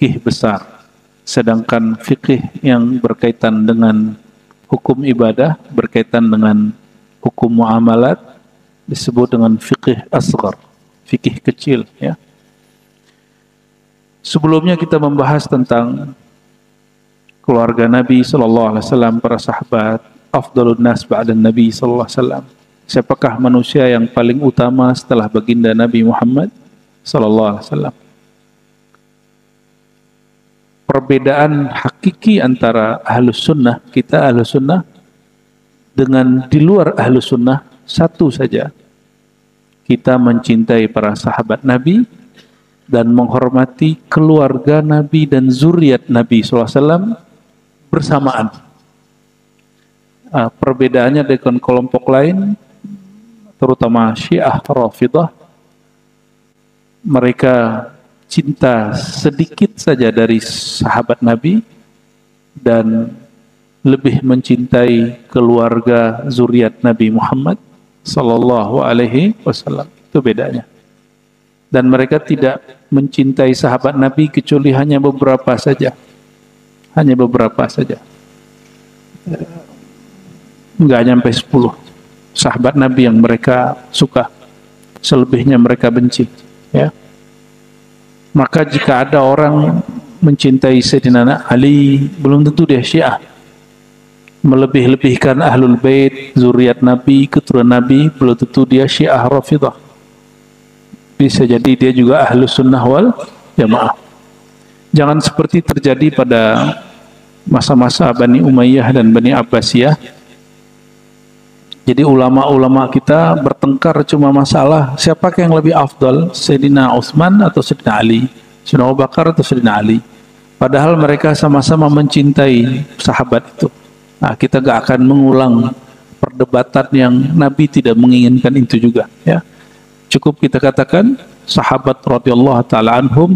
fikih besar. Sedangkan fikih yang berkaitan dengan hukum ibadah, berkaitan dengan hukum muamalat, disebut dengan fikih asghar, fikih kecil, ya. Sebelumnya kita membahas tentang keluarga Nabi sallallahu alaihi wasallam, para sahabat, afdalun nas ba'dan Nabi sallallahu alaihi wasallam. Siapakah manusia yang paling utama setelah baginda Nabi Muhammad sallallahu alaihi wasallam? Perbedaan hakiki antara ahlus sunnah, kita ahlus sunnah, dengan di luar ahlus sunnah satu saja. Kita mencintai para sahabat Nabi dan menghormati keluarga Nabi dan zuriat Nabi SAW bersamaan. Perbedaannya dengan kelompok lain, terutama Syiah Rafidah, mereka cinta sedikit saja dari sahabat Nabi dan lebih mencintai keluarga zuriat Nabi Muhammad sallallahu alaihi wasallam. Itu bedanya. Dan mereka tidak mencintai sahabat Nabi kecuali hanya beberapa saja. Hanya beberapa saja. Enggak nyampe 10 sahabat Nabi yang mereka suka. Selebihnya mereka benci, ya. Maka jika ada orang mencintai Sayyidina Ali, belum tentu dia Syiah. Melebih-lebihkan Ahlul Bait, zuriat Nabi, keturunan Nabi, belum tentu dia Syiah Rafidah. Bisa jadi dia juga Ahlus Sunnah wal Jamaah. Jangan seperti terjadi pada masa-masa Bani Umayyah dan Bani Abbasiyah. Jadi ulama-ulama kita bertengkar cuma masalah siapa yang lebih afdal, Sayyidina Utsman atau Sayyidina Ali, Sayyidina Abu Bakar atau Sayyidina Ali. Padahal mereka sama-sama mencintai sahabat itu. Nah, kita gak akan mengulang perdebatan yang Nabi tidak menginginkan itu juga, ya. Cukup kita katakan sahabat radhiyallahu taala anhum,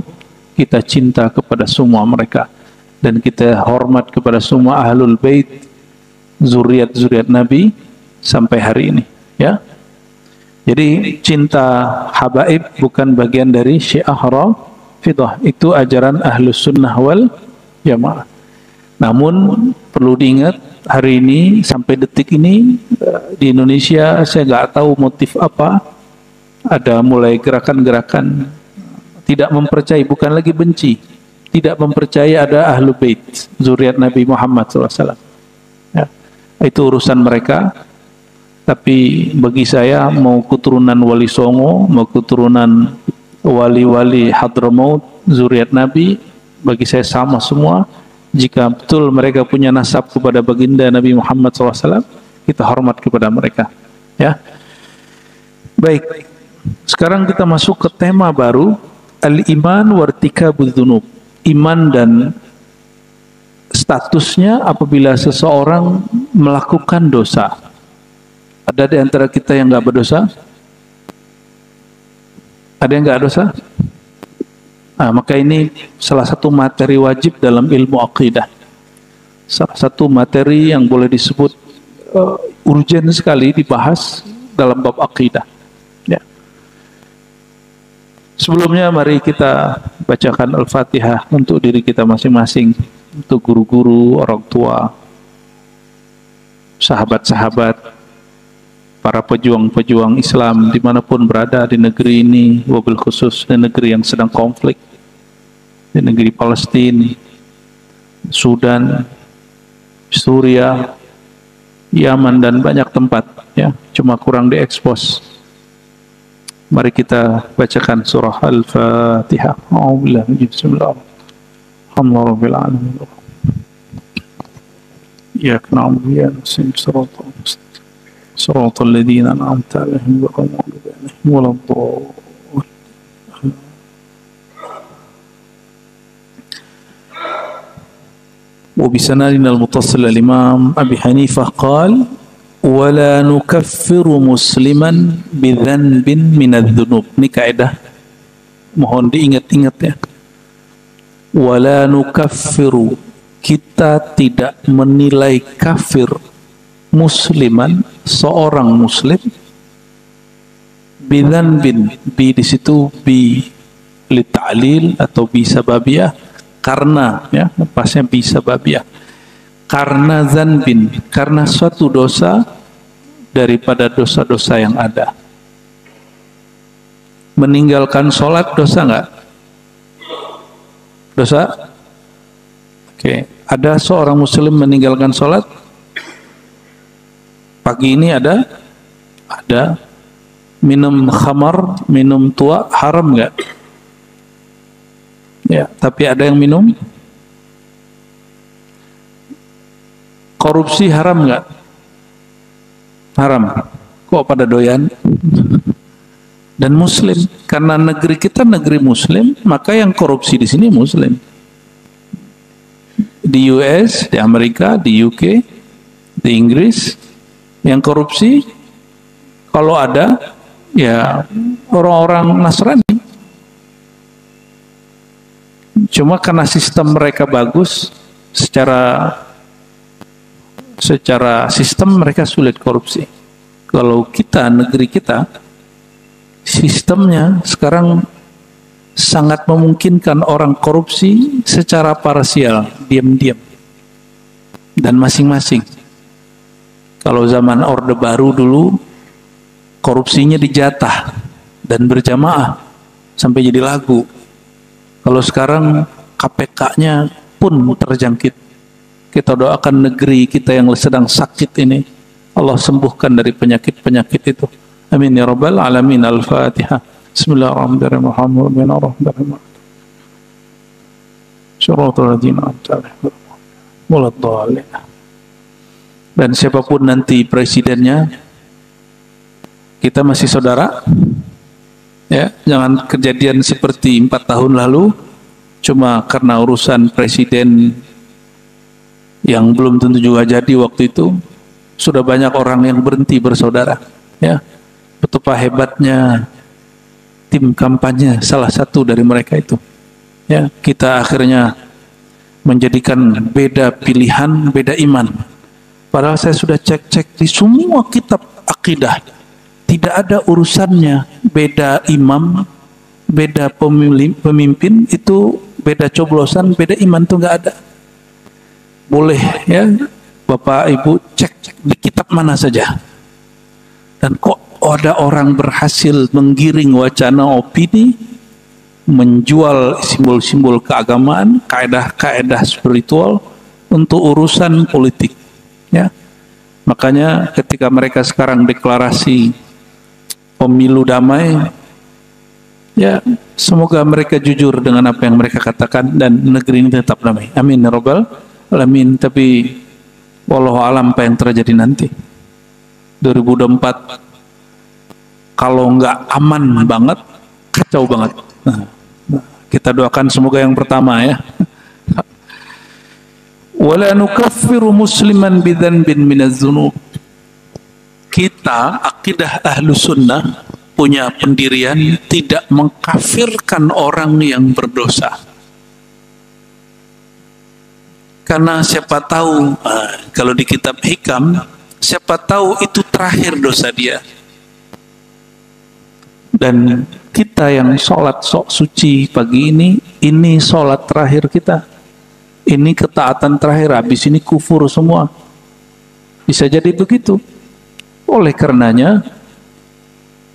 kita cinta kepada semua mereka dan kita hormat kepada semua ahlul bait, zuriat Nabi sampai hari ini, ya. Jadi cinta habaib bukan bagian dari Syiah Rafidah, itu ajaran Ahlus Sunnah wal Jamaah. Namun perlu diingat, hari ini sampai detik ini di Indonesia saya nggak tahu motif apa, ada mulai gerakan-gerakan tidak mempercayai, bukan lagi benci, tidak mempercayai ada Ahlul Bait, zuriat Nabi Muhammad SAW. Ya, itu urusan mereka. Tapi bagi saya, mau keturunan Wali Songo, mau keturunan wali-wali Hadramaut, zuriat Nabi, bagi saya sama semua. Jika betul mereka punya nasab kepada baginda Nabi Muhammad SAW, kita hormat kepada mereka, ya. Baik, sekarang kita masuk ke tema baru, al-iman wartikabudz dzunub. Iman dan statusnya apabila seseorang melakukan dosa. Ada di antara kita yang nggak berdosa? Ada yang nggak dosa? Nah, maka ini salah satu materi wajib dalam ilmu akidah. Salah satu materi yang boleh disebut urgen sekali dibahas dalam bab akidah. Ya. Sebelumnya mari kita bacakan Al-Fatihah untuk diri kita masing-masing, untuk guru-guru, orang tua, sahabat-sahabat, para pejuang-pejuang Islam dimanapun berada di negeri ini, wabil khusus di negeri yang sedang konflik, di negeri Palestina, Sudan, Suriah, Yaman dan banyak tempat, ya, cuma kurang diekspos. Mari kita bacakan surah Al-Fatihah. A'udzubillahi bismillah. Alhamdulillahirabbil alamin. Iyyaka na'budu wa iyyaka nasta'in. صراط الذين أنعمت عليهم غير المغضوب عليهم ولا الضالين. وبسندنا المتصل الإمام أبي حنيفة قال ولا نكفر مسلما بذنب من الذنوب. Ini kaidah mohon diingat-ingat, ya. Wala nukaffiru, kita tidak menilai kafir musliman, seorang muslim, bidzanbin, bi di situ bi li ta'lil atau bi sababiyah, karena, ya, pasnya bisa babiah. Karena zanbin, karena suatu dosa daripada dosa-dosa yang ada. Meninggalkan sholat dosa nggak? Dosa? Oke. Ada seorang muslim meninggalkan sholat? Pagi ini ada? Ada. Minum khamar, minum tua, haram nggak? Ya, tapi ada yang minum. Korupsi haram nggak? Haram. Kok pada doyan? Dan muslim, karena negeri kita negeri muslim, maka yang korupsi di sini muslim. Di US, di Amerika, di UK, di Inggris, yang korupsi kalau ada ya orang-orang Nasrani. Cuma karena sistem mereka bagus, secara sistem mereka sulit korupsi. Kalau kita, negeri kita, sistemnya sekarang sangat memungkinkan orang korupsi secara parsial, diam-diam, dan masing-masing. Kalau zaman Orde Baru dulu, korupsinya dijatah dan berjamaah sampai jadi lagu. Kalau sekarang KPK-nya pun terjangkit. Kita doakan negeri kita yang sedang sakit ini, Allah sembuhkan dari penyakit-penyakit itu. Amin ya rabbal alamin. Al-Fatihah. Bismillahirrahmanirrahim. Dan siapapun nanti presidennya, kita masih saudara. Ya, jangan kejadian seperti 4 tahun lalu, cuma karena urusan presiden yang belum tentu juga jadi waktu itu, sudah banyak orang yang berhenti bersaudara. Ya, betapa hebatnya tim kampanye salah satu dari mereka itu. Ya, kita akhirnya menjadikan beda pilihan, beda iman. Padahal saya sudah cek-cek di semua kitab akidah, tidak ada urusannya beda imam, beda pemimpin, itu beda coblosan, beda iman, itu nggak ada. Boleh ya Bapak Ibu cek di kitab mana saja. Dan kok ada orang berhasil menggiring wacana opini, menjual simbol-simbol keagamaan, kaedah-kaedah spiritual untuk urusan politik. Ya, makanya ketika mereka sekarang deklarasi pemilu damai, ya semoga mereka jujur dengan apa yang mereka katakan dan negeri ini tetap damai. Amin ya rabbal alamin. Tapi wallahu alam apa yang terjadi nanti 2024, kalau nggak aman banget, kacau banget. Kita doakan semoga yang pertama ya. Wala nukaffiru musliman bidzanbin minadz-dzunub. Kita akidah Ahlus Sunnah punya pendirian tidak mengkafirkan orang yang berdosa. Karena siapa tahu, kalau di kitab Hikam, siapa tahu itu terakhir dosa dia. Dan kita yang sholat sok suci pagi ini sholat terakhir kita. Ini ketaatan terakhir, habis ini kufur semua. Bisa jadi begitu. Oleh karenanya,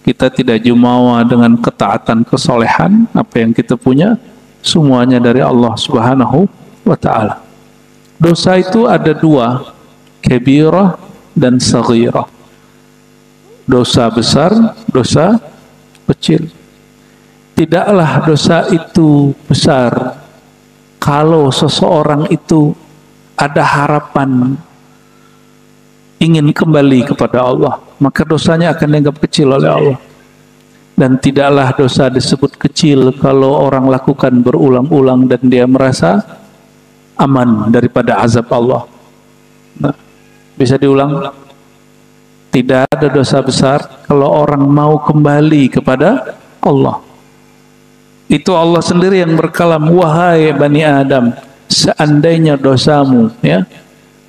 kita tidak jumawa dengan ketaatan kesolehan, apa yang kita punya, semuanya dari Allah Subhanahu wa Ta'ala. Dosa itu ada dua, kabirah dan saghirah. Dosa besar, dosa kecil. Tidaklah dosa itu besar kalau seseorang itu ada harapan ingin kembali kepada Allah, maka dosanya akan dianggap kecil oleh Allah. Dan tidaklah dosa disebut kecil kalau orang lakukan berulang-ulang dan dia merasa aman daripada azab Allah. Nah, bisa diulang? Tidak ada dosa besar kalau orang mau kembali kepada Allah. Itu Allah sendiri yang berkalam, wahai Bani Adam, seandainya dosamu ya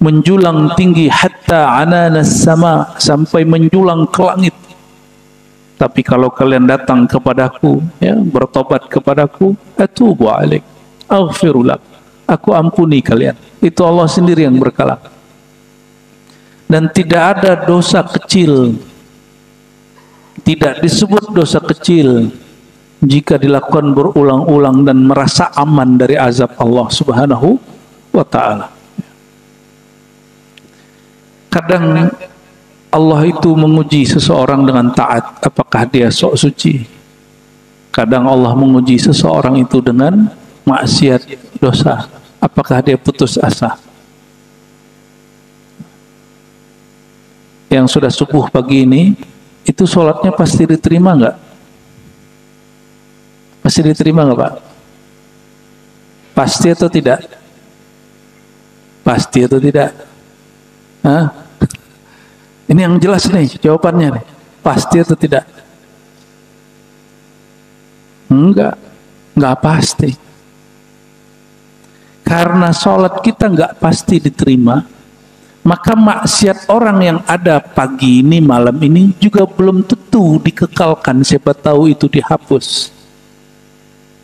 menjulang tinggi hatta ananas sama, sampai menjulang ke langit, tapi kalau kalian datang kepadaku ya, bertobat kepadaku, atubu alaik, aghfirulak, aku ampuni kalian. Itu Allah sendiri yang berkala. Dan tidak ada dosa kecil, tidak disebut dosa kecil jika dilakukan berulang-ulang dan merasa aman dari azab Allah Subhanahu wa ta'ala. Kadang Allah itu menguji seseorang dengan taat, apakah dia sok suci. Kadang Allah menguji seseorang itu dengan maksiat, dosa, apakah dia putus asa. Yang sudah subuh pagi ini, itu sholatnya pasti diterima nggak? Pasti diterima nggak Pak? Pasti atau tidak? Pasti atau tidak? Hah? Ini yang jelas nih jawabannya nih. Pasti atau tidak? Enggak pasti. Karena sholat kita nggak pasti diterima, maka maksiat orang yang ada pagi ini, malam ini juga belum tentu dikekalkan. Siapa tahu itu dihapus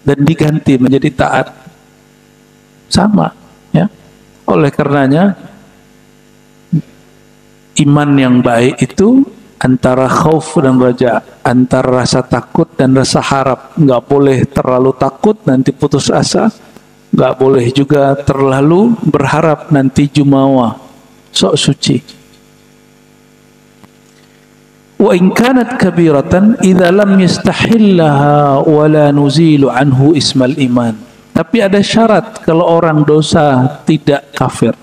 dan diganti menjadi taat. Sama, ya. Oleh karenanya, iman yang baik itu antara khauf dan raja, antara rasa takut dan rasa harap. Nggak boleh terlalu takut nanti putus asa, nggak boleh juga terlalu berharap nanti jumawa, sok suci. Wa in kanat kabiratan idza lam yastahillaha wa la nuzilu anhu ismal iman. Tapi ada syarat kalau orang dosa tidak kafir,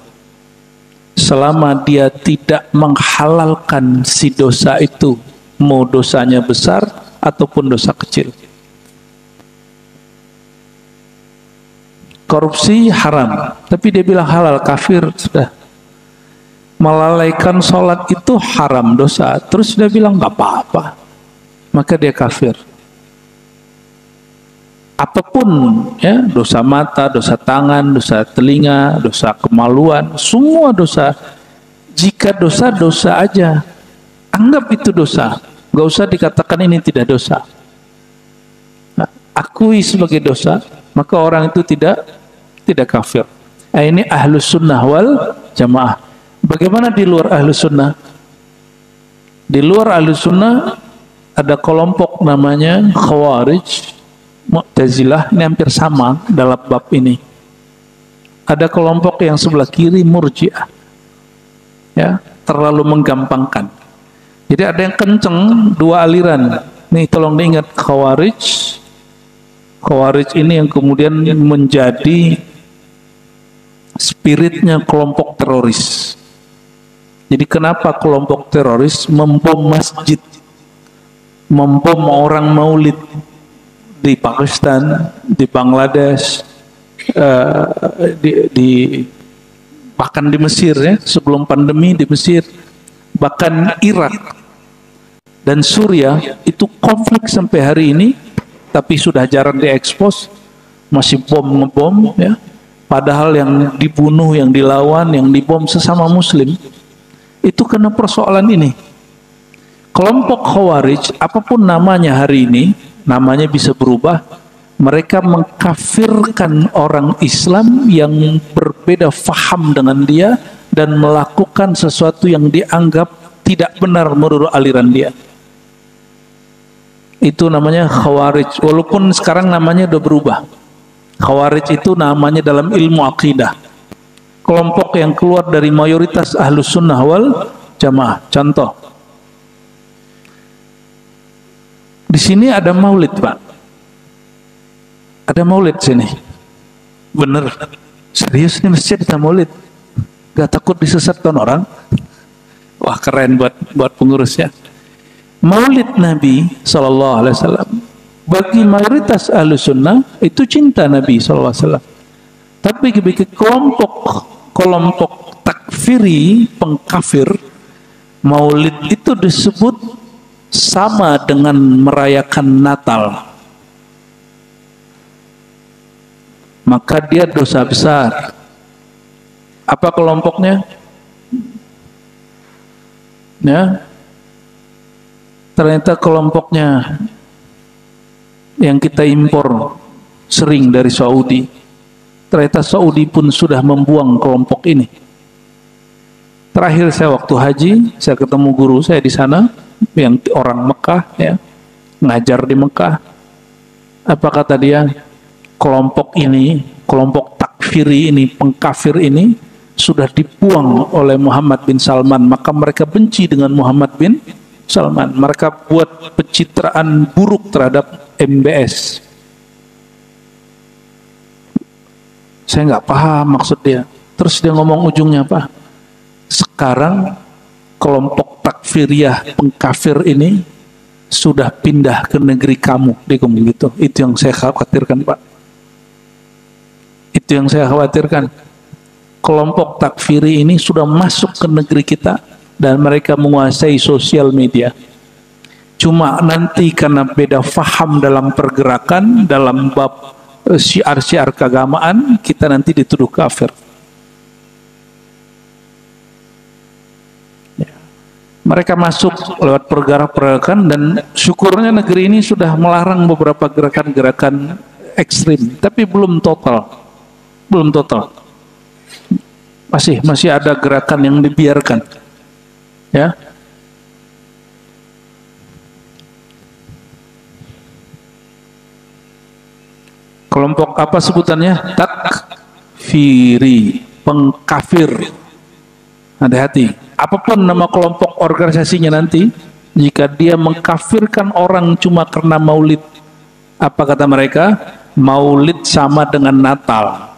selama dia tidak menghalalkan si dosa itu, mau dosanya besar ataupun dosa kecil. Korupsi haram, tapi dia bilang halal, kafir sudah. Melalaikan sholat itu haram, dosa, terus dia bilang nggak apa-apa, maka dia kafir. Apapun, ya, dosa mata, dosa tangan, dosa telinga, dosa kemaluan, semua dosa. Jika dosa aja, anggap itu dosa, nggak usah dikatakan ini tidak dosa. Nah, akui sebagai dosa, maka orang itu tidak kafir. Nah, ini ahlus sunnah wal jamaah. Bagaimana di luar ahlus sunnah? Di luar ahlus sunnah ada kelompok namanya Khawarij, Mu'tazilah, ini hampir sama dalam bab ini. Ada kelompok yang sebelah kiri Murji'ah, ya, terlalu menggampangkan. Jadi ada yang kenceng, dua aliran. Nih tolong diingat, Khawarij ini yang kemudian menjadi spiritnya kelompok teroris. Jadi kenapa kelompok teroris membom masjid, membom orang maulid di Pakistan, di Bangladesh, bahkan di Mesir, ya, sebelum pandemi di Mesir, bahkan Irak dan Suriah itu konflik sampai hari ini, tapi sudah jarang diekspos, masih ngebom, ya. Padahal yang dibunuh, yang dilawan, yang dibom sesama Muslim. Itu karena persoalan ini. Kelompok Khawarij, apapun namanya hari ini, namanya bisa berubah. Mereka mengkafirkan orang Islam yang berbeda faham dengan dia dan melakukan sesuatu yang dianggap tidak benar menurut aliran dia. Itu namanya Khawarij. Walaupun sekarang namanya udah berubah. Khawarij itu namanya dalam ilmu akidah. Kelompok yang keluar dari mayoritas ahlus sunnah wal jamaah. Contoh, di sini ada maulid, Pak. Ada maulid sini. Bener. Serius nih masjid ada maulid. Gak takut disesatkan orang? Wah, keren buat pengurusnya. Maulid Nabi SAW bagi mayoritas ahlus sunnah itu cinta Nabi SAW. Tapi bagi kelompok takfiri, pengkafir, maulid itu disebut sama dengan merayakan Natal. Maka dia dosa besar. Apa kelompoknya? Ya, ternyata kelompoknya yang kita impor sering dari Saudi, Ternyata Saudi pun sudah membuang kelompok ini. Terakhir saya waktu haji, saya ketemu guru saya di sana yang orang Mekah, ya, ngajar di Mekah. Apa kata dia? Kelompok ini, kelompok takfiri ini, pengkafir ini sudah dibuang oleh Muhammad bin Salman, maka mereka benci dengan Muhammad bin Salman. Mereka buat pencitraan buruk terhadap MBS. Saya nggak paham maksud dia. Terus dia ngomong ujungnya apa? Sekarang kelompok takfiriyah pengkafir ini sudah pindah ke negeri kamu. Dia ngomong gitu. Itu yang saya khawatirkan, Pak. Itu yang saya khawatirkan. Kelompok takfiri ini sudah masuk ke negeri kita dan mereka menguasai sosial media. Cuma nanti karena beda faham dalam pergerakan, dalam bab syiar-syiar keagamaan, kita nanti dituduh kafir. Ya. Mereka masuk lewat pergerakan dan syukurnya negeri ini sudah melarang beberapa gerakan-gerakan ekstrim, tapi belum total. Belum total. Masih ada gerakan yang dibiarkan. Ya. Kelompok apa sebutannya? Takfiri, pengkafir. Hati-hati. Apapun nama kelompok organisasinya nanti, jika dia mengkafirkan orang cuma karena maulid, apa kata mereka? Maulid sama dengan Natal.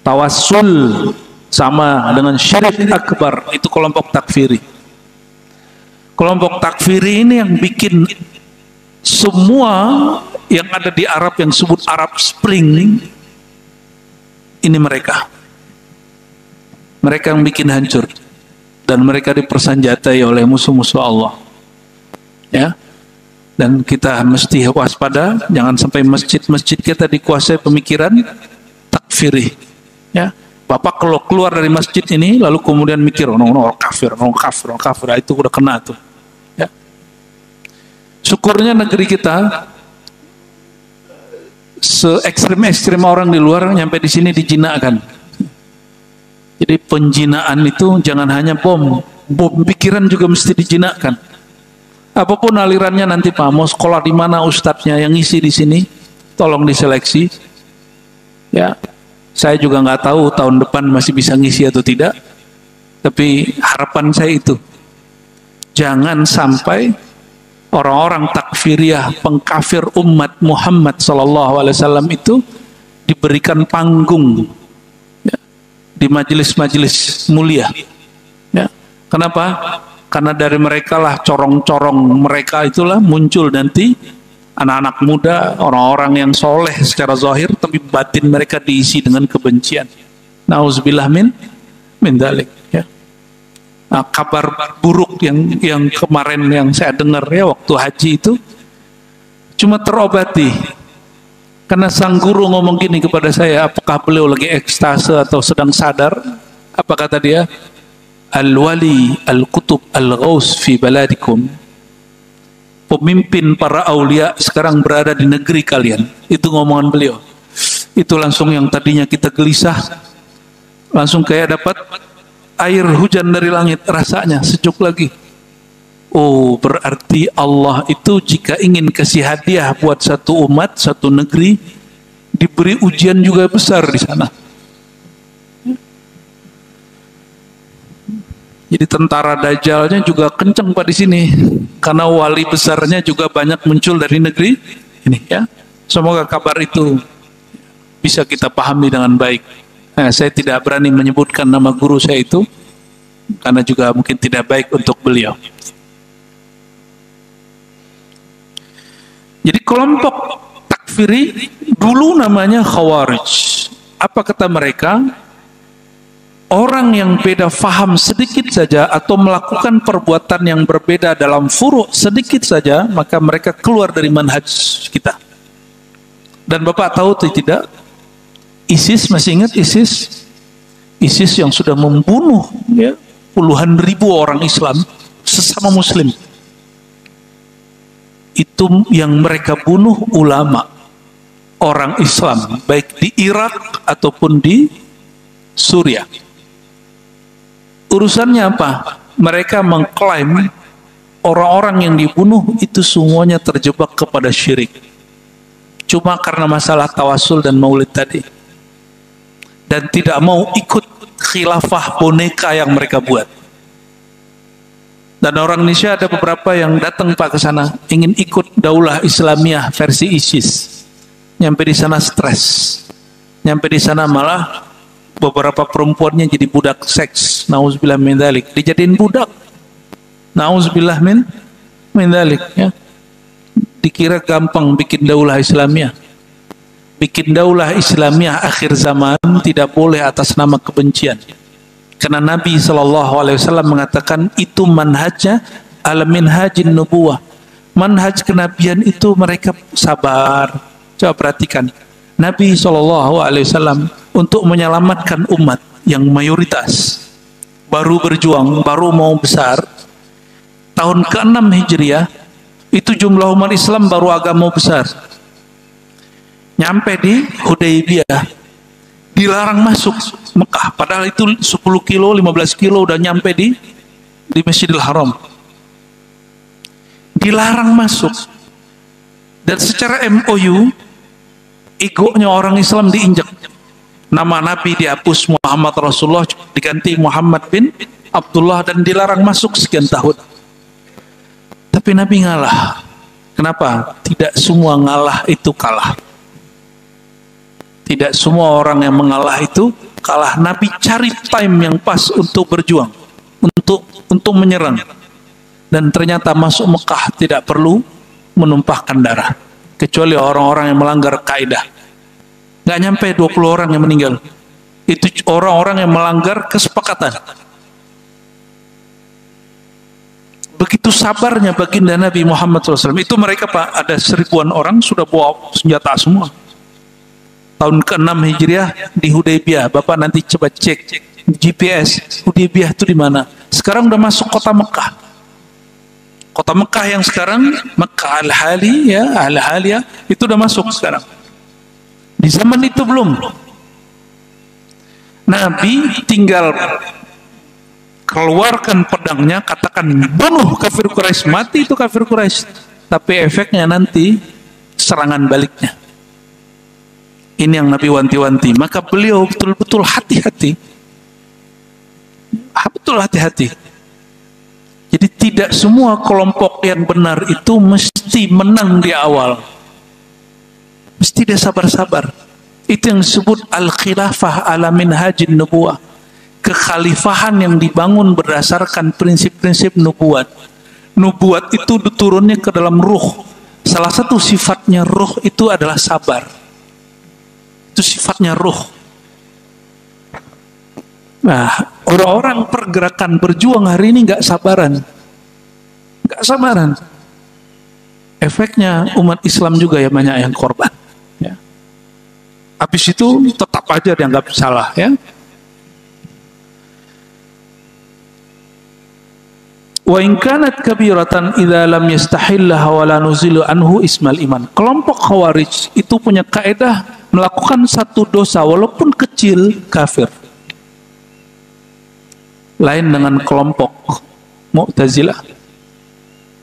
Tawassul sama dengan syirik akbar. Itu kelompok takfiri. Kelompok takfiri ini yang bikin semua yang ada di Arab yang disebut Arab Spring, ini mereka yang bikin hancur, dan mereka dipersenjatai oleh musuh-musuh Allah, ya. Dan kita mesti waspada, jangan sampai masjid-masjid kita dikuasai pemikiran takfiri, ya. Bapak kalau keluar dari masjid ini lalu kemudian mikir, no kafir, itu udah kena tuh, ya. Syukurnya negeri kita se-ekstrim-ekstrim orang di luar nyampe di sini dijinakkan. Jadi penjinaan itu jangan hanya bom pikiran juga mesti dijinakkan. Apapun alirannya nanti Pak, mau sekolah di mana ustadznya yang ngisi di sini, tolong diseleksi. Ya, saya juga nggak tahu tahun depan masih bisa ngisi atau tidak. Tapi harapan saya itu, jangan sampai orang-orang takfiriyah pengkafir umat Muhammad SAW itu diberikan panggung, ya, di majelis-majelis mulia, ya. Kenapa? Karena dari mereka lah, corong-corong mereka itulah muncul nanti anak-anak muda, orang-orang yang soleh secara zahir, tapi batin mereka diisi dengan kebencian. Nauzubillah min dalik, ya. Nah, kabar buruk yang kemarin yang saya dengar ya waktu haji itu cuma terobati karena sang guru ngomong gini kepada saya, apakah beliau lagi ekstase atau sedang sadar? Apa kata dia? Al-wali al-kutub al-ghaus fi baladikum. Pemimpin para aulia sekarang berada di negeri kalian. Itu ngomongan beliau. Itu langsung yang tadinya kita gelisah, langsung kayak dapat air hujan dari langit, rasanya sejuk lagi. Oh, berarti Allah itu jika ingin kasih hadiah buat satu umat, satu negeri, diberi ujian juga besar di sana. Jadi tentara Dajjalnya juga kenceng Pak di sini, karena wali besarnya juga banyak muncul dari negeri ini, ya. Semoga kabar itu bisa kita pahami dengan baik. Nah, saya tidak berani menyebutkan nama guru saya itu karena juga mungkin tidak baik untuk beliau. Jadi kelompok takfiri dulu namanya Khawarij. Apa kata mereka? Orang yang beda faham sedikit saja atau melakukan perbuatan yang berbeda dalam furu' sedikit saja, maka mereka keluar dari manhaj kita. Dan Bapak tahu atau tidak? ISIS, masih ingat ISIS? ISIS yang sudah membunuh, ya, puluhan ribu orang Islam, sesama Muslim. Itu yang mereka bunuh ulama. orang Islam baik di Irak ataupun di Suriah. Urusannya apa? Mereka mengklaim orang-orang yang dibunuh itu semuanya terjebak kepada syirik, cuma karena masalah tawasul dan maulid tadi, dan tidak mau ikut khilafah boneka yang mereka buat. Dan orang Indonesia ada beberapa yang datang Pak ke sana ingin ikut daulah Islamiyah versi ISIS. Nyampe di sana stres, nyampe di sana malah beberapa perempuannya jadi budak seks. Nauzubillah min dzalik, dijadiin budak. Nauzubillah min dzalik, ya. Dikira gampang bikin daulah Islamiyah. Bikin daulah Islamiyah akhir zaman tidak boleh atas nama kebencian. Karena Nabi SAW mengatakan itu manhajnya al-minhajin nubuwah. Manhaj kenabian itu mereka sabar. Coba perhatikan. Nabi SAW untuk menyelamatkan umat yang mayoritas baru berjuang, baru mau besar. Tahun ke-6 Hijriah itu jumlah umat Islam baru agak mau besar. Nyampe di Hudaybiyah, dilarang masuk Mekah, padahal itu 10 kilo, 15 kilo udah nyampe di Masjidil Haram. Dilarang masuk. Dan secara MOU, egonya orang Islam diinjak. Nama Nabi dihapus, Muhammad Rasulullah diganti Muhammad bin Abdullah, dan dilarang masuk sekian tahun. Tapi Nabi ngalah. Kenapa? Tidak semua ngalah itu kalah. Tidak semua orang yang mengalah itu kalah. Nabi cari time yang pas untuk berjuang, untuk menyerang. Dan ternyata masuk Mekah tidak perlu menumpahkan darah, kecuali orang-orang yang melanggar kaidah. Nggak nyampe 20 orang yang meninggal. Itu orang-orang yang melanggar kesepakatan. Begitu sabarnya baginda Nabi Muhammad SAW. Itu mereka Pak, ada 1000-an orang sudah bawa senjata semua. Tahun ke-6 Hijriah di Hudaybiyah. Bapak nanti coba cek GPS Hudaybiyah itu di mana. Sekarang udah masuk kota Mekah. Kota Mekah yang sekarang Mekah Al-Hali, ya, Al-Haliyah, itu udah masuk sekarang. Di zaman itu belum. Nabi tinggal keluarkan pedangnya, katakan bunuh kafir Quraisy, mati itu kafir Quraisy. Tapi efeknya nanti serangan baliknya. Ini yang Nabi wanti-wanti. Maka beliau betul-betul hati-hati. Betul hati-hati. Jadi tidak semua kelompok yang benar itu mesti menang di awal. Mesti dia sabar-sabar. Itu yang disebut al-khilafah ala minhajin nubuwah. Kekhalifahan yang dibangun berdasarkan prinsip-prinsip nubuat. Nubuat itu turunnya ke dalam ruh. Salah satu sifatnya ruh itu adalah sabar. Itu sifatnya ruh. Nah, orang-orang pergerakan berjuang hari ini nggak sabaran. Nggak sabaran. Efeknya umat Islam juga ya banyak yang korban. Ya. Habis itu tetap aja dianggap salah, ya. Wa in kanat kabiratan idza lam yastahillaha wa la nuzilu anhu ismal iman. Kelompok Khawarij itu punya kaidah melakukan satu dosa walaupun kecil kafir. Lain dengan kelompok Mu'tazilah.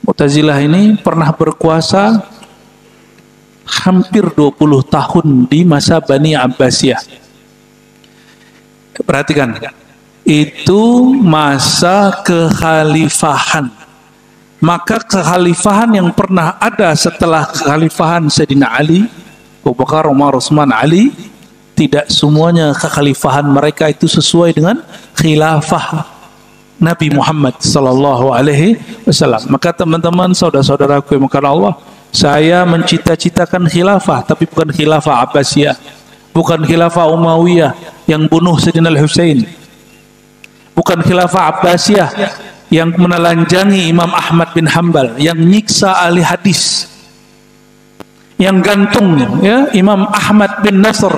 Mu'tazilah ini pernah berkuasa hampir 20 tahun di masa Bani Abbasiyah. Perhatikan, itu masa kekhalifahan. Maka kekhalifahan yang pernah ada setelah kekhalifahan Sayyidina Ali, Abu Bakar, Umar, Utsman, Ali, tidak semuanya kekhalifahan mereka itu sesuai dengan khilafah Nabi Muhammad sallallahu alaihi wasallam. Maka teman-teman, saudara-saudaraku yang mengasihi Allah, saya mencita-citakan khilafah, tapi bukan khilafah Abbasiyah, bukan khilafah Umayyah yang bunuh Sayyidina Al-Husain, bukan khilafah Abbasiyah yang menelanjangi Imam Ahmad bin Hanbal, yang nyiksa ahli hadis, yang gantung ya Imam Ahmad bin Nasr,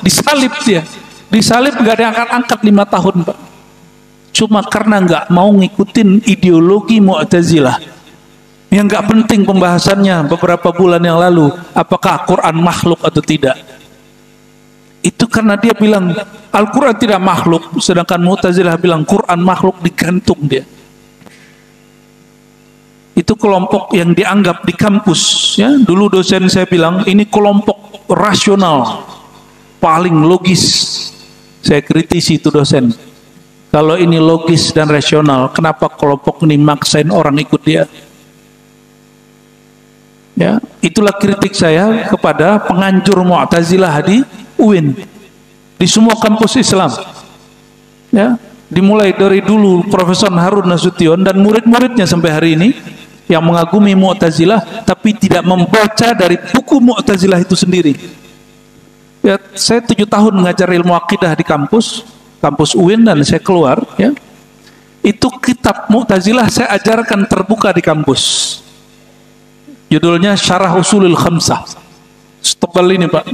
disalib dia, disalib nggak diangkat-angkat 5 tahun Pak, cuma karena nggak mau ngikutin ideologi Mu'tazilah yang nggak penting pembahasannya beberapa bulan yang lalu, apakah Quran makhluk atau tidak. Itu karena dia bilang Al-Quran tidak makhluk, sedangkan Mu'tazilah bilang Quran makhluk, digantung dia. Itu kelompok yang dianggap di kampus, ya. Dulu dosen saya bilang ini kelompok rasional paling logis. Saya kritisi itu dosen, kalau ini logis dan rasional, kenapa kelompok ini maksain orang ikut dia? Ya, itulah kritik saya kepada penganjur Mu'tazilah di UIN, di semua kampus Islam. Ya, dimulai dari dulu Profesor Harun Nasution dan murid-muridnya sampai hari ini yang mengagumi Mu'tazilah tapi tidak membaca dari buku Mu'tazilah itu sendiri. Ya, saya 7 tahun mengajar ilmu akidah di kampus UIN dan saya keluar, ya. Itu kitab Mu'tazilah saya ajarkan terbuka di kampus. Judulnya Syarah Usulul Khamsah. Setebal ini, Pak.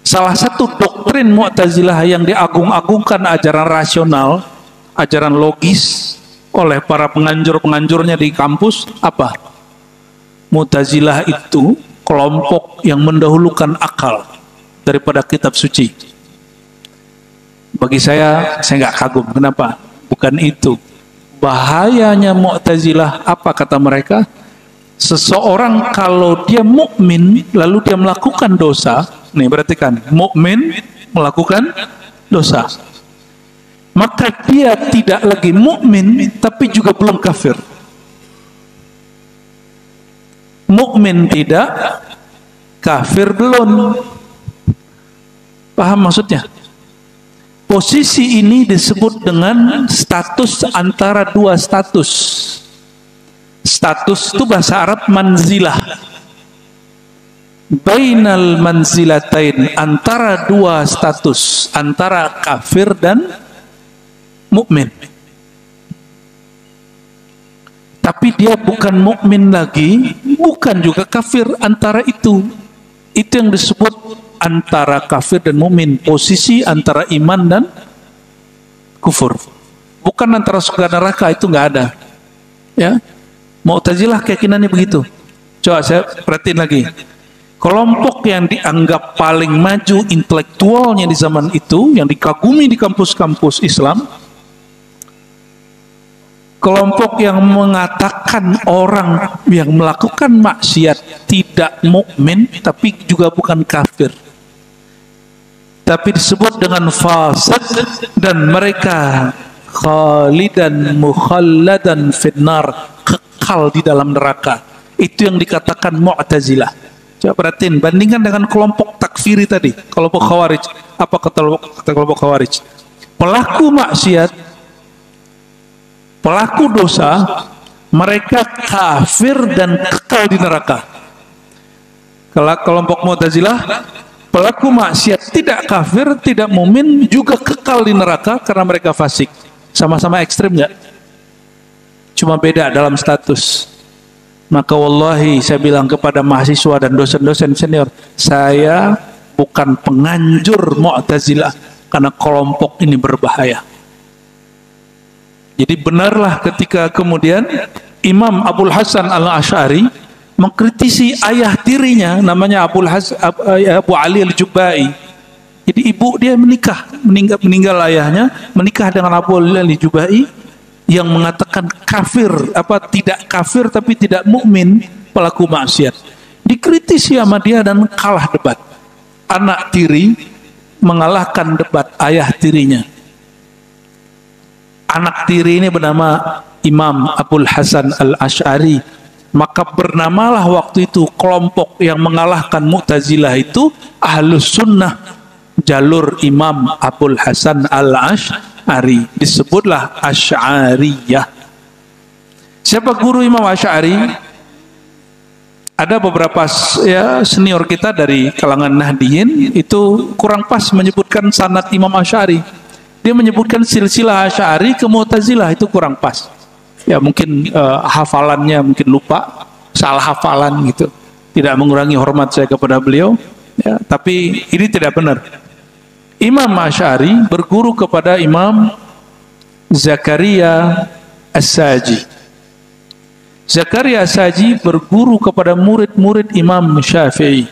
Salah satu doktrin Mu'tazilah yang diagung-agungkan ajaran rasional, ajaran logis oleh para penganjur-penganjurnya di kampus, apa? Mu'tazilah itu kelompok yang mendahulukan akal daripada kitab suci. Bagi saya nggak kagum. Kenapa? Bukan itu. Bahayanya Mu'tazilah, apa kata mereka? Seseorang kalau dia mukmin lalu dia melakukan dosa, nih berarti kan mukmin melakukan dosa, maka dia tidak lagi mukmin tapi juga belum kafir. Mukmin tidak, kafir belum. Paham maksudnya? Posisi ini disebut dengan status antara dua status. Status itu bahasa Arab manzilah. Bainal manzilatain, antara dua status, antara kafir dan mukmin. Tapi dia bukan mukmin lagi, bukan juga kafir, antara itu. Itu yang disebut antara kafir dan mukmin, posisi antara iman dan kufur. Bukan antara surga neraka, itu nggak ada. Ya, Mu'tazilah keyakinannya begitu. Coba saya perhatiin lagi. Kelompok yang dianggap paling maju intelektualnya di zaman itu, yang dikagumi di kampus-kampus Islam, kelompok yang mengatakan orang yang melakukan maksiat tidak mukmin tapi juga bukan kafir, tapi disebut dengan fasik, dan mereka khalidan mukhalladan finnar, kekal di dalam neraka. Itu yang dikatakan Mu'tazilah. Coba perhatiin, bandingkan dengan kelompok takfiri tadi, kelompok Khawarij. Apa kata kelompok Khawarij? Pelaku maksiat, pelaku dosa, mereka kafir dan kekal di neraka. Kalau kelompok Mu'tazilah, pelaku maksiat tidak kafir, tidak mukmin, juga kekal di neraka karena mereka fasik. Sama-sama ekstrim nggak? Cuma beda dalam status. Maka wallahi saya bilang kepada mahasiswa dan dosen-dosen senior, saya bukan penganjur Mu'tazilah karena kelompok ini berbahaya. Jadi benarlah ketika kemudian Imam Abul Hasan Al-Asy'ari mengkritisi ayah tirinya, namanya Abu Ali Al-Jubai. Jadi ibu dia meninggal ayahnya, menikah dengan Abu Ali Al-Jubai yang mengatakan kafir, tidak kafir tapi tidak mukmin, pelaku maksiat. Dikritisi sama dia dan kalah debat. Anak tiri mengalahkan debat ayah tirinya. Anak tiri ini bernama Imam Abul Hasan Al-Asy'ari. Maka bernamalah waktu itu kelompok yang mengalahkan Mu'tazilah itu Ahlus Sunnah, jalur Imam Abul Hasan Al-Asy'ari. Disebutlah Asy'ariyah. Siapa guru Imam Asy'ari? Ada beberapa senior kita dari kalangan Nahdiyin itu kurang pas menyebutkan sanad Imam Asy'ari. Dia menyebutkan silsilah Asy'ari ke Mu'tazilah, itu kurang pas. Ya mungkin hafalannya mungkin lupa, salah hafalan gitu. Tidak mengurangi hormat saya kepada beliau, ya, tapi ini tidak benar. Imam Asy'ari berguru kepada Imam Zakaria As-Saji. Zakaria Saji berguru kepada murid-murid Imam Syafi'i.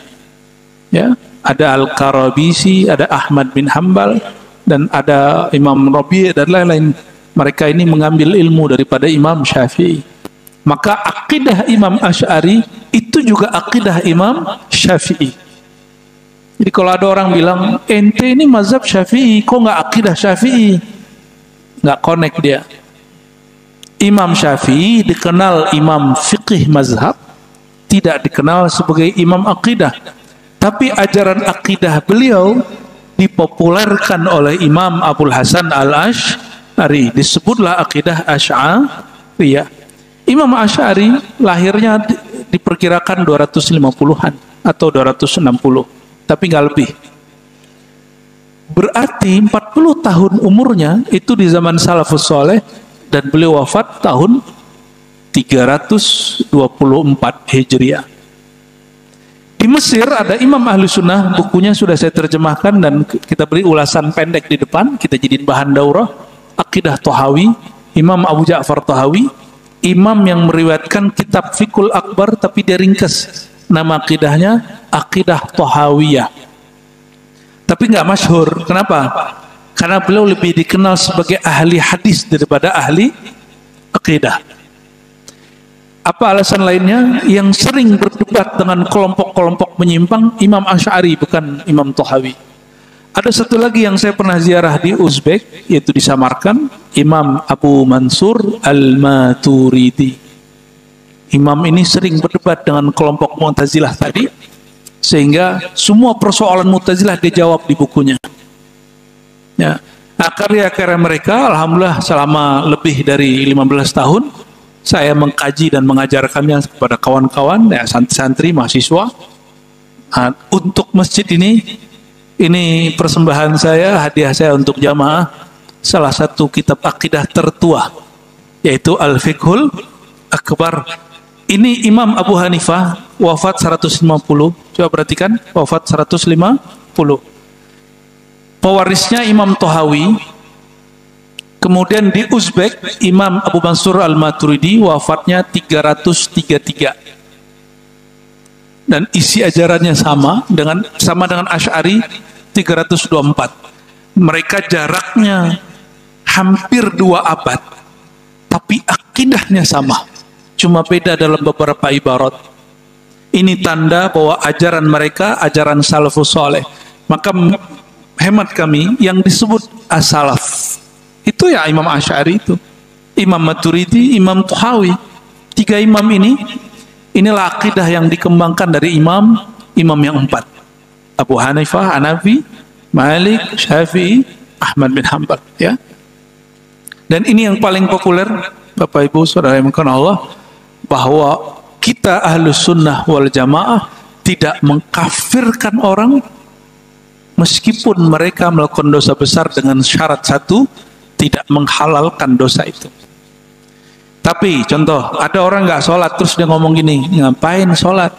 Ya, ada Al-Karabisi, ada Ahmad bin Hambal, dan ada Imam Rabi' dan lain-lain. Mereka ini mengambil ilmu daripada Imam Syafi'i. Maka akidah Imam Asy'ari itu juga akidah Imam Syafi'i. Jadi kalau ada orang bilang, ente ini mazhab Syafi'i, kok nggak akidah Syafi'i? Nggak connect dia. Imam Syafi'i dikenal imam fiqih mazhab, tidak dikenal sebagai imam akidah. Tapi ajaran akidah beliau dipopulerkan oleh Imam Abul Hasan Al-Asy'ari. Disebutlah akidah Asy'ariyah. Imam Asy'ari lahirnya diperkirakan 250-an atau 260, tapi nggak lebih. Berarti 40 tahun umurnya itu di zaman salafus soleh, dan beliau wafat tahun 324 Hijriah. Di Mesir ada Imam Ahli Sunnah, bukunya sudah saya terjemahkan dan kita beri ulasan pendek di depan, kita jadiin bahan daurah. Akidah Thahawi, Imam Abu Ja'far Thahawi, imam yang meriwayatkan kitab Fiqhul Akbar tapi dia ringkas. Nama akidahnya Akidah Thahawiyah. Tapi nggak masyhur. Kenapa? Karena beliau lebih dikenal sebagai ahli hadis daripada ahli akidah. Apa alasan lainnya? Yang sering berdebat dengan kelompok-kelompok menyimpang Imam Asy'ari, bukan Imam Thahawi. Ada satu lagi yang saya pernah ziarah di Uzbek, yaitu di Samarkand, Imam Abu Mansur Al-Maturidi. Imam ini sering berdebat dengan kelompok Mu'tazilah tadi, sehingga semua persoalan Mu'tazilah dijawab di bukunya. Ya, nah, karya-karya mereka, alhamdulillah selama lebih dari 15 tahun saya mengkaji dan mengajarkannya kepada kawan-kawan, ya, santri-santri, mahasiswa. Nah, untuk masjid ini persembahan saya, hadiah saya untuk jamaah, salah satu kitab akidah tertua, yaitu Al-Fiqhul Akbar. Ini Imam Abu Hanifah, wafat 150, coba perhatikan, wafat 150. Pewarisnya Imam Thahawi. Kemudian di Uzbek, Imam Abu Mansur Al-Maturidi, wafatnya 333. Dan isi ajarannya sama dengan Asy'ari, 324. Mereka jaraknya hampir 2 abad, tapi akidahnya sama, cuma beda dalam beberapa ibarat. Ini tanda bahwa ajaran mereka ajaran salafus saleh. Maka hemat kami, yang disebut as-salaf itu ya Imam Asy'ari itu, Imam Maturidi, Imam Thahawi. 3 imam inilah akidah yang dikembangkan dari imam yang 4. Abu Hanifah, Hanafi, Malik, Syafi'i, Ahmad bin Hambal, ya. Dan ini yang paling populer, Bapak Ibu Saudara yang dimuliakan Allah, bahwa kita Ahlus Sunnah wal Jamaah tidak mengkafirkan orang meskipun mereka melakukan dosa besar dengan syarat satu, tidak menghalalkan dosa itu. Tapi contoh, ada orang nggak sholat terus dia ngomong gini, ngapain sholat?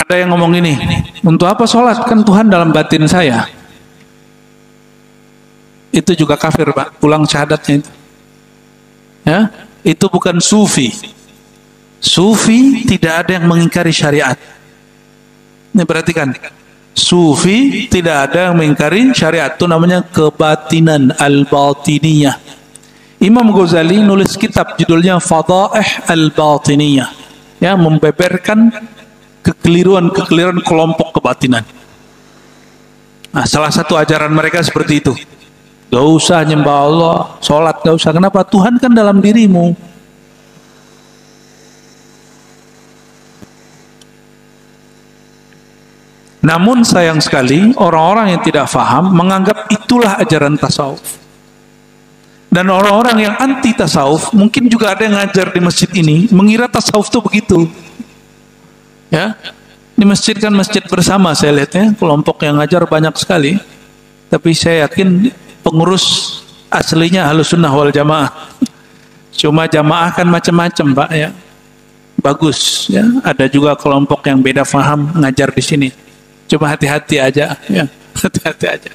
Ada yang ngomong gini, untuk apa sholat? Kan Tuhan dalam batin saya. Itu juga kafir, Pak. Ulang syahadatnya itu. Ya, itu bukan sufi. Sufi tidak ada yang mengingkari syariat. Ini perhatikan. Sufi tidak ada yang mengingkari syariat, itu namanya kebatinan, al-batiniyah. Imam Ghazali nulis kitab judulnya Fadha'ih al-Batiniyah, ya, membeberkan kekeliruan kelompok kebatinan. Nah, salah satu ajaran mereka seperti itu. Gak usah nyembah Allah, sholat gak usah. Kenapa? Tuhan kan dalam dirimu. Namun sayang sekali orang-orang yang tidak faham menganggap itulah ajaran tasawuf. Dan orang-orang yang anti tasawuf, mungkin juga ada yang ngajar di masjid ini, mengira tasawuf itu begitu. Ya, di masjid kan masjid bersama, saya lihatnya kelompok yang ngajar banyak sekali. Tapi saya yakin pengurus aslinya Ahlus Sunnah wal Jamaah. Cuma jamaah kan macam-macam, Pak, ya. Bagus, ya. Ada juga kelompok yang beda faham ngajar di sini. Cuma hati-hati aja, ya. Hati-hati aja.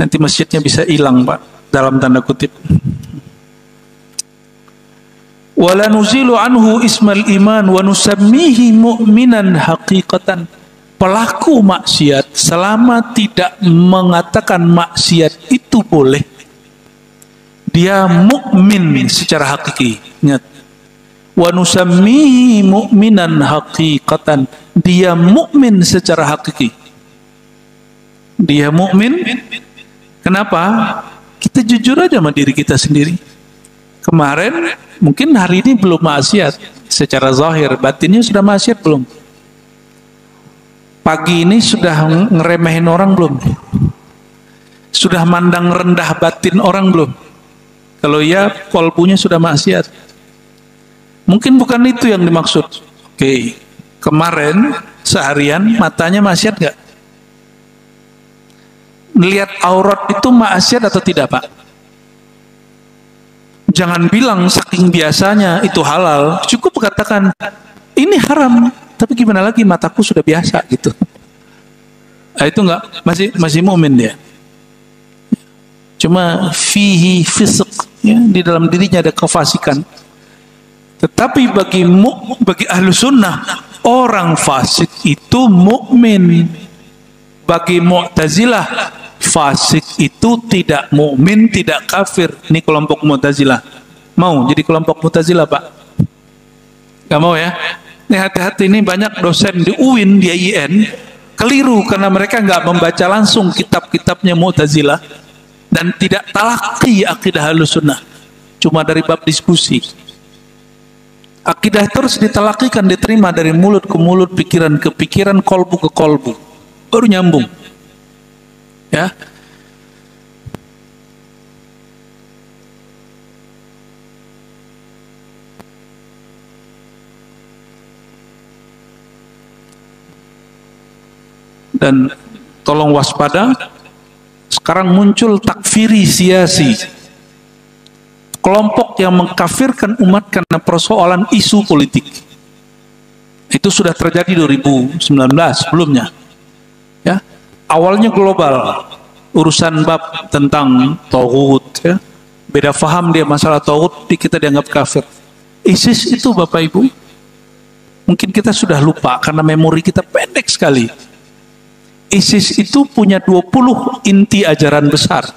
Nanti masjidnya bisa hilang, Pak, dalam tanda kutip. Wala nuzilu anhu ismal iman wa nusammihi mu'minan haqiqatan. Pelaku maksiat selama tidak mengatakan maksiat itu boleh, dia mukmin secara hakiki. Ingat, wa nusammihi mu'minan haqiqatan, dia mukmin secara hakiki. Dia mukmin. Kenapa? Kita jujur aja sama diri kita sendiri. Kemarin mungkin hari ini belum maksiat secara zahir, batinnya sudah maksiat belum? Pagi ini sudah ngeremehin orang belum? Sudah mandang rendah batin orang belum? Kalau ya, kolbunya sudah maksiat. Mungkin bukan itu yang dimaksud. Oke, kemarin seharian matanya maksiat nggak? Melihat aurat itu maksiat atau tidak, Pak? Jangan bilang saking biasanya itu halal. Cukup katakan ini haram, tapi gimana lagi, mataku sudah biasa gitu. Nah, itu enggak, masih mukmin dia. Cuma fihi fisq, ya, di dalam dirinya ada kefasikan. Tetapi bagi ahlu sunnah, orang fasik itu mukmin. Bagi Mu'tazilah, fasik itu tidak mukmin, tidak kafir. Ini kelompok Mu'tazilah. Mau jadi kelompok Mu'tazilah, Pak? Gak mau ya? Ini hati-hati, ini banyak dosen di UIN, di IAIN keliru karena mereka nggak membaca langsung kitab-kitabnya Mu'tazilah dan tidak talaki akidah Ahlussunnah, cuma dari bab diskusi. Akidah terus ditalakikan, diterima dari mulut ke mulut, pikiran ke pikiran, kolbu ke kolbu, baru nyambung. Ya. Dan tolong waspada, sekarang muncul takfiri siasi, kelompok yang mengkafirkan umat karena persoalan isu politik. Itu sudah terjadi 2019 sebelumnya. Ya, awalnya global, urusan bab tentang tauhid, ya. Beda faham dia masalah tauhid, kita dianggap kafir. ISIS itu Bapak Ibu, mungkin kita sudah lupa karena memori kita pendek sekali. ISIS itu punya 20 inti ajaran besar.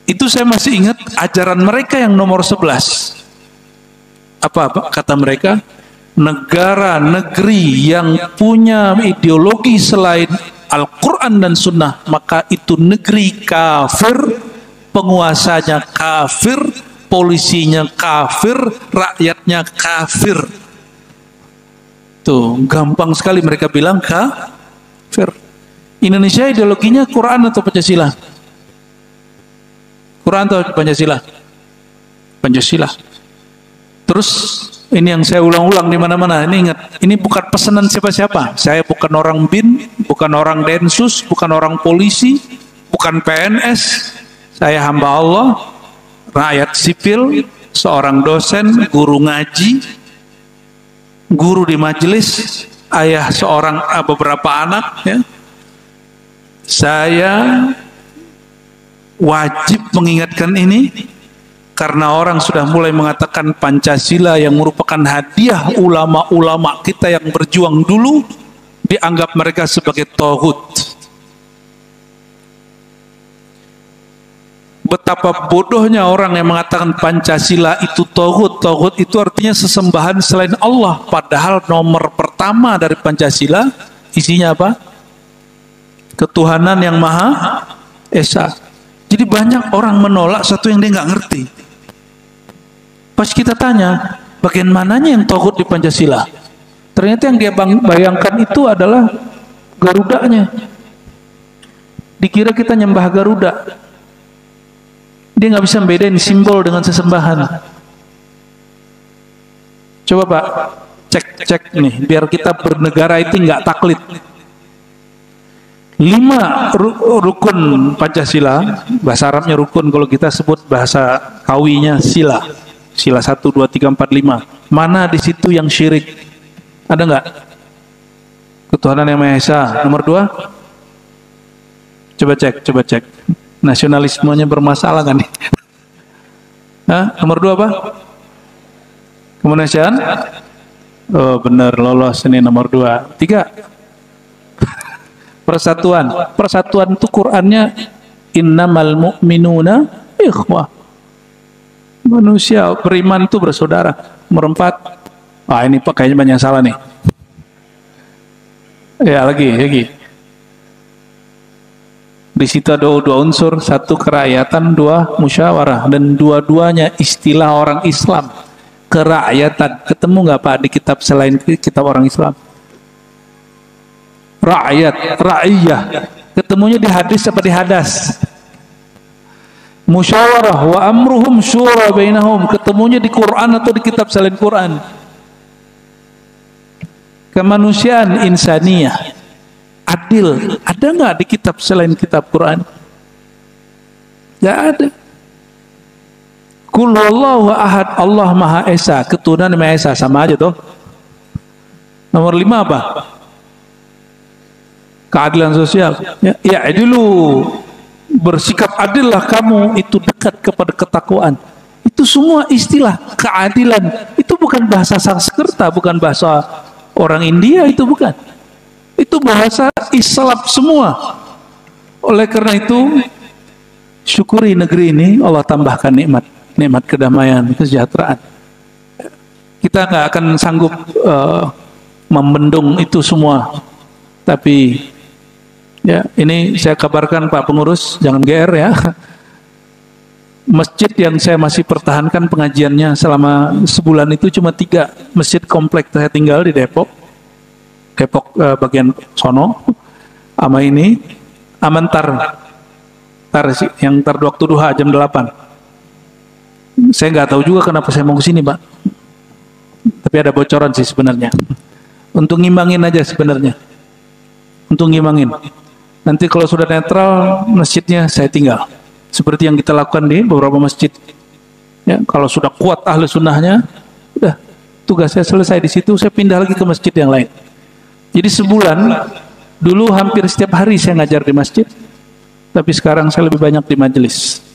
Itu saya masih ingat ajaran mereka yang nomor 11. Apa kata mereka? Negara negeri yang punya ideologi selain Al-Quran dan Sunnah, maka itu negeri kafir, penguasanya kafir, polisinya kafir, rakyatnya kafir. Tuh, gampang sekali mereka bilang kafir. Indonesia ideologinya Quran atau Pancasila? Quran atau Pancasila? Pancasila. Terus ini yang saya ulang-ulang di mana-mana. Ini ingat, ini bukan pesanan siapa-siapa. Saya bukan orang BIN, bukan orang Densus, bukan orang polisi, bukan PNS. Saya hamba Allah, rakyat sipil, seorang dosen, guru ngaji, guru di majelis, ayah seorang beberapa anak, ya. Saya wajib mengingatkan ini karena orang sudah mulai mengatakan Pancasila yang merupakan hadiah ulama-ulama kita yang berjuang dulu, dianggap mereka sebagai tauhid. Betapa bodohnya orang yang mengatakan Pancasila itu tauhid. Tauhid itu artinya sesembahan selain Allah, padahal nomor pertama dari Pancasila isinya apa? Ketuhanan yang Maha Esa. Jadi banyak orang menolak satu yang dia nggak ngerti. Pas kita tanya, bagian mananya yang tauhid di Pancasila? Ternyata yang dia bayangkan itu adalah Garudanya. Dikira kita nyembah Garuda. Dia nggak bisa membedain simbol dengan sesembahan. Coba Pak, cek nih, biar kita bernegara itu nggak taklid. 5 rukun Pancasila, bahasa Arabnya rukun, kalau kita sebut bahasa kawinya sila. Sila 1, 2, 3, 4, 5. Mana di situ yang syirik? Ada nggak? Ketuhanan yang Maha Esa. Nomor 2? Coba cek. Nasionalismenya bermasalah kan nih? Hah? Nomor 2 apa? Kemanusiaan? Oh benar, lolos ini nomor 2. 3. Persatuan itu Qur'annya innamal mu'minuna ikhwah. Manusia beriman itu bersaudara. Nomor 4. Ini Pak kayaknya banyak salah nih. Ya lagi. Di situ ada 2 unsur, 1 kerakyatan, 2 musyawarah, dan dua-duanya istilah orang Islam. Kerakyatan ketemu nggak Pak di kitab selain kitab orang Islam? Ra'iyah ketemunya di hadis apa di hadas? Musyawarah wa amruhum syura bainahum ketemunya di Quran atau di kitab selain Quran? Kemanusiaan insaniyah adil ada nggak di kitab selain kitab Quran? Nggak ada. Qul huwallahu ahad, Allah Maha Esa, ketuhanan Maha Esa, sama aja tuh. Nomor 5 apa? Keadilan sosial. Ya dulu bersikap adillah kamu, itu dekat kepada ketakwaan. Itu semua istilah keadilan. Itu bukan bahasa Sanskerta, bukan bahasa orang India, itu bukan. Itu bahasa Islam semua. Oleh karena itu, syukuri negeri ini, Allah tambahkan nikmat kedamaian, kesejahteraan. Kita nggak akan sanggup membendung itu semua. Tapi ya ini saya kabarkan Pak Pengurus, jangan GR ya. Masjid yang saya masih pertahankan pengajiannya selama sebulan itu cuma 3 masjid komplek. Saya tinggal di Depok bagian sono, sama ini Amantar yang waktu duha jam 8. Saya nggak tahu juga kenapa saya mau ke sini, Pak. Tapi ada bocoran sih sebenarnya. Untuk ngimbangin aja sebenarnya. Untuk ngimbangin. Nanti kalau sudah netral, masjidnya saya tinggal. Seperti yang kita lakukan di beberapa masjid. Ya, kalau sudah kuat ahli sunnahnya, udah tugas saya selesai di situ, saya pindah lagi ke masjid yang lain. Jadi sebulan, dulu hampir setiap hari saya ngajar di masjid, tapi sekarang saya lebih banyak di majelis.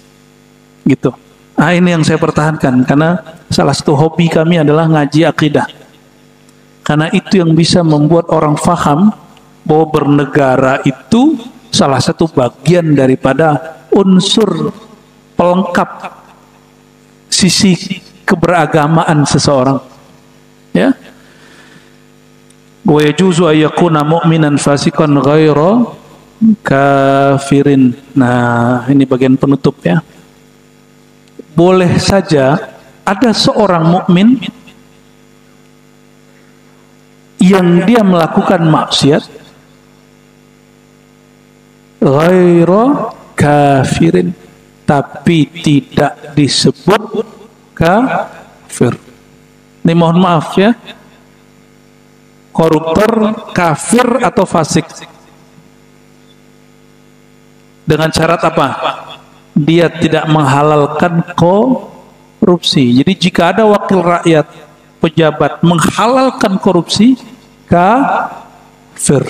Gitu. Ini yang saya pertahankan, karena salah satu hobi kami adalah ngaji akidah. Karena itu yang bisa membuat orang faham bahwa bernegara itu salah satu bagian daripada unsur pelengkap sisi keberagamaan seseorang. Ya. Wa yajuzu ayyakuna mu'minan fasiqan ghaira kafirin. Nah, ini bagian penutup ya. Boleh saja ada seorang mukmin yang dia melakukan maksiat ghaira kafirin, tapi tidak disebut kafir. Ini mohon maaf ya, koruptor kafir atau fasik dengan syarat apa? Dia tidak menghalalkan korupsi. Jadi jika ada wakil rakyat, pejabat menghalalkan korupsi, kafir.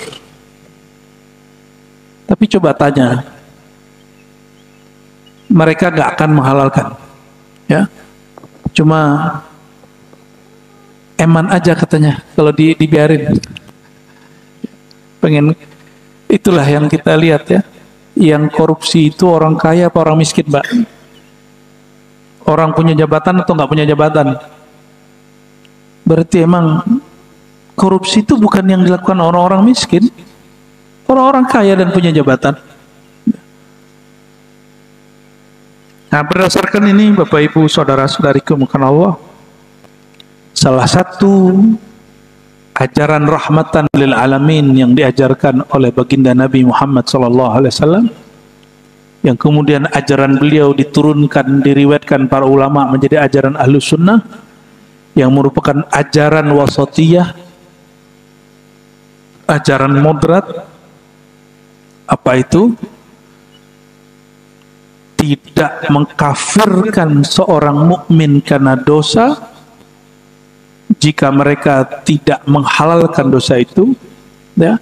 Tapi coba tanya, mereka gak akan menghalalkan, ya. Cuma eman aja katanya kalau dibiarin. Pengen, itulah yang kita lihat ya. Yang korupsi itu orang kaya apa orang miskin, Mbak? Orang punya jabatan atau nggak punya jabatan? Berarti emang korupsi itu bukan yang dilakukan orang-orang miskin, orang-orang kaya dan punya jabatan. Nah, berdasarkan ini Bapak Ibu saudara-saudariku mungkin Allah, salah satu ajaran rahmatan lil alamin yang diajarkan oleh baginda Nabi Muhammad SAW, yang kemudian ajaran beliau diturunkan, diriwayatkan para ulama menjadi ajaran Ahlus Sunnah, yang merupakan ajaran wasatiyah, ajaran moderat. Apa itu? Tidak mengkafirkan seorang mukmin karena dosa jika mereka tidak menghalalkan dosa itu, ya,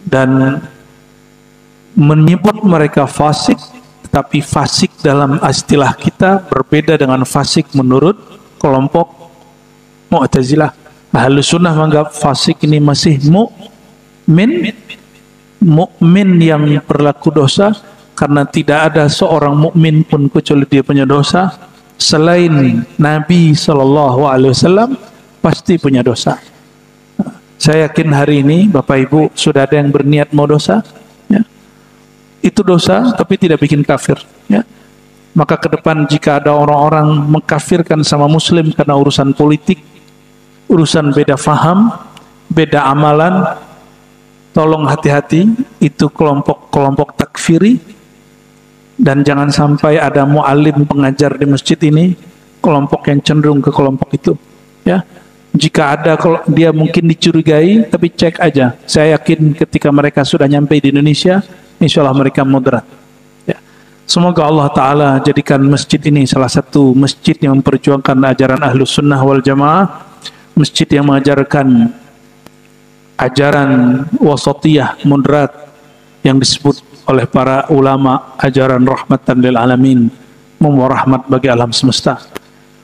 dan menyebut mereka fasik, tetapi fasik dalam istilah kita berbeda dengan fasik menurut kelompok Mu'tazilah. Ahlus Sunnah menganggap fasik ini masih mukmin yang berlaku dosa, karena tidak ada seorang mukmin pun kecuali dia punya dosa. Selain Nabi Shallallahu Alaihi Wasallam pasti punya dosa. Saya yakin hari ini Bapak Ibu sudah ada yang berniat mau dosa, ya. Itu dosa tapi tidak bikin kafir, ya. Maka ke depan jika ada orang-orang mengkafirkan sama Muslim karena urusan politik, urusan beda faham, beda amalan, tolong hati-hati, itu kelompok-kelompok takfiri. Dan jangan sampai ada mu'alim pengajar di masjid ini kelompok yang cenderung ke kelompok itu, ya. Jika ada, kalau dia mungkin dicurigai, tapi cek aja. Saya yakin ketika mereka sudah nyampe di Indonesia, insya Allah mereka moderat, ya. Semoga Allah Ta'ala jadikan masjid ini salah satu masjid yang memperjuangkan ajaran Ahlus Sunnah wal Jamaah, masjid yang mengajarkan ajaran wasatiyah moderat yang disebut oleh para ulama ajaran rahmatan lil alamin, membawa rahmat bagi alam semesta.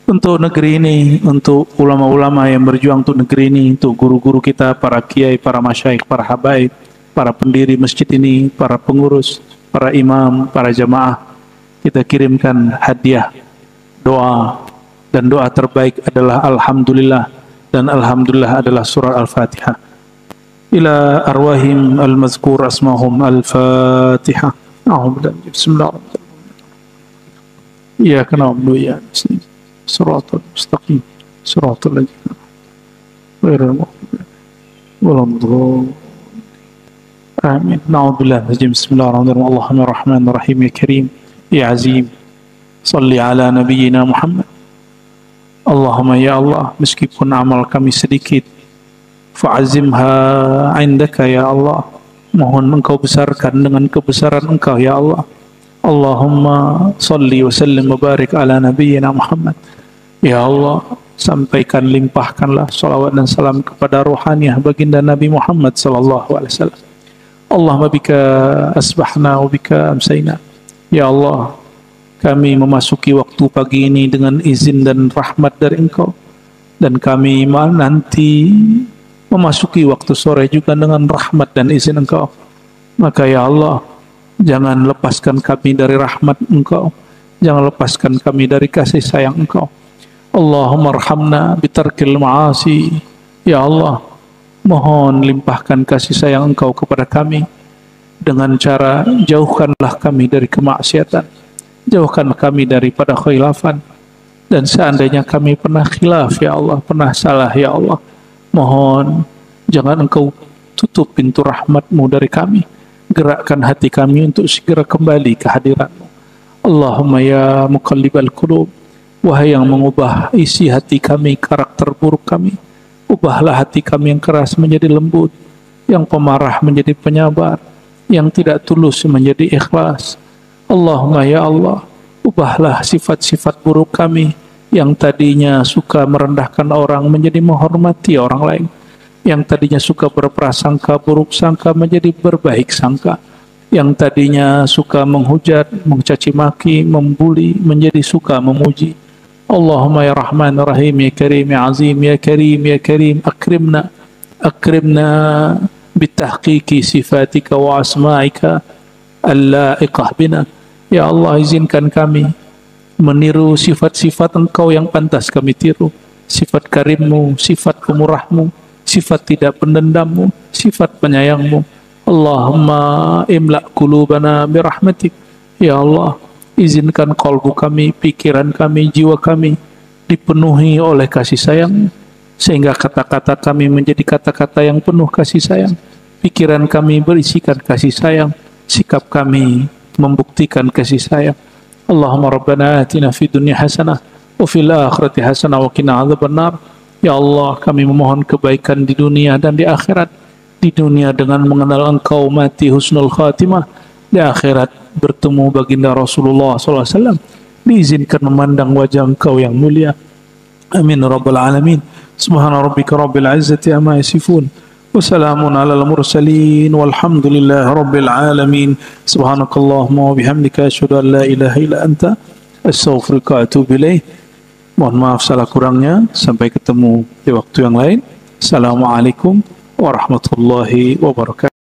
Untuk negeri ini, untuk ulama-ulama yang berjuang untuk negeri ini, untuk guru-guru kita, para kiai, para masyaikh, para habaib, para pendiri masjid ini, para pengurus, para imam, para jamaah, kita kirimkan hadiah doa, dan doa terbaik adalah alhamdulillah, dan alhamdulillah adalah surah Al-Fatihah. Ila arwahim al-mazkur asmahum al-Fatihah. Bismillahirrahmanirrahim. Iyyaka na'budu wa iyyaka nasta'in. Shiratal mustaqim. Shiratal ladzina ghairil maghdubi 'alaihim waladdallin. Amin. Na'udzubillahi minaz syaitonir rajim. Bismillahirrahmanirrahim. Allahumma rahmanir rahim ya karim ya azim. Shalli ala nabiyyina Muhammad. Allahumma ya Allah, meskipun amal kami sedikit, fa'azimha indaka ya Allah, mohon engkau besarkan dengan kebesaran engkau ya Allah. Allahumma salli wa sallim wa barik ala nabiyyina Muhammad. Ya Allah, sampaikan, limpahkanlah salawat dan salam kepada ruhaniah baginda Nabi Muhammad sallallahu alaihi wasallam. Allahumma bika asbahna wa bika amsayna. Ya Allah, kami memasuki waktu pagi ini dengan izin dan rahmat dari engkau, dan kami nanti memasuki waktu sore juga dengan rahmat dan izin engkau. Maka ya Allah, jangan lepaskan kami dari rahmat engkau, jangan lepaskan kami dari kasih sayang engkau. Allahumma arhamna bitarkil ma'asi. Ya Allah, mohon limpahkan kasih sayang engkau kepada kami dengan cara jauhkanlah kami dari kemaksiatan, jauhkan kami daripada khilafan. Dan seandainya kami pernah khilaf ya Allah, pernah salah ya Allah, mohon jangan engkau tutup pintu rahmatmu dari kami. Gerakkan hati kami untuk segera kembali ke hadiratmu. Allahumma ya muqallibal qulub, wahai yang mengubah isi hati kami, karakter buruk kami, ubahlah hati kami yang keras menjadi lembut, yang pemarah menjadi penyabar, yang tidak tulus menjadi ikhlas. Allahumma ya Allah, ubahlah sifat-sifat buruk kami, yang tadinya suka merendahkan orang menjadi menghormati orang lain, yang tadinya suka berprasangka buruk sangka menjadi berbaik sangka, yang tadinya suka menghujat, mencaci maki, membuli menjadi suka memuji. Allahumma ya Rahman ya Rahim ya Karim ya Azim ya Karim ya Karim, akrimna bitahqiqi sifatika wa asma'ika al-la'iqah bina. Ya Allah, izinkan kami meniru sifat-sifat engkau yang pantas kami tiru, sifat karimmu, sifat pemurahmu, sifat tidak pendendammu, sifat penyayangmu. Allahumma imla' qulubana birahmatik. Ya Allah, izinkan kalbu kami, pikiran kami, jiwa kami dipenuhi oleh kasih sayang, sehingga kata-kata kami menjadi kata-kata yang penuh kasih sayang, pikiran kami berisikan kasih sayang, sikap kami membuktikan kasih sayang. Allahumma rabbana atina fid dunya hasanah wa fil akhirati hasanah wa qina adzabannar. Ya Allah, kami memohon kebaikan di dunia dan di akhirat. Di dunia dengan mengenal engkau, mati husnul khatimah. Di akhirat bertemu baginda Rasulullah SAW, diizinkan memandang wajah engkau yang mulia. Amin rabbal alamin. Subhana rabbika rabbil izzati amma yasifun, Wassalamun alal mursalin walhamdulillahi rabbil alamin. Subhanakallahumma wa bihamdika asyhadu an la ilaha illa anta astaghfiruka wa atubu ilaik. Mohon maaf salah kurangnya. Sampai ketemu di waktu yang lain. Assalamualaikum warahmatullahi wabarakatuh.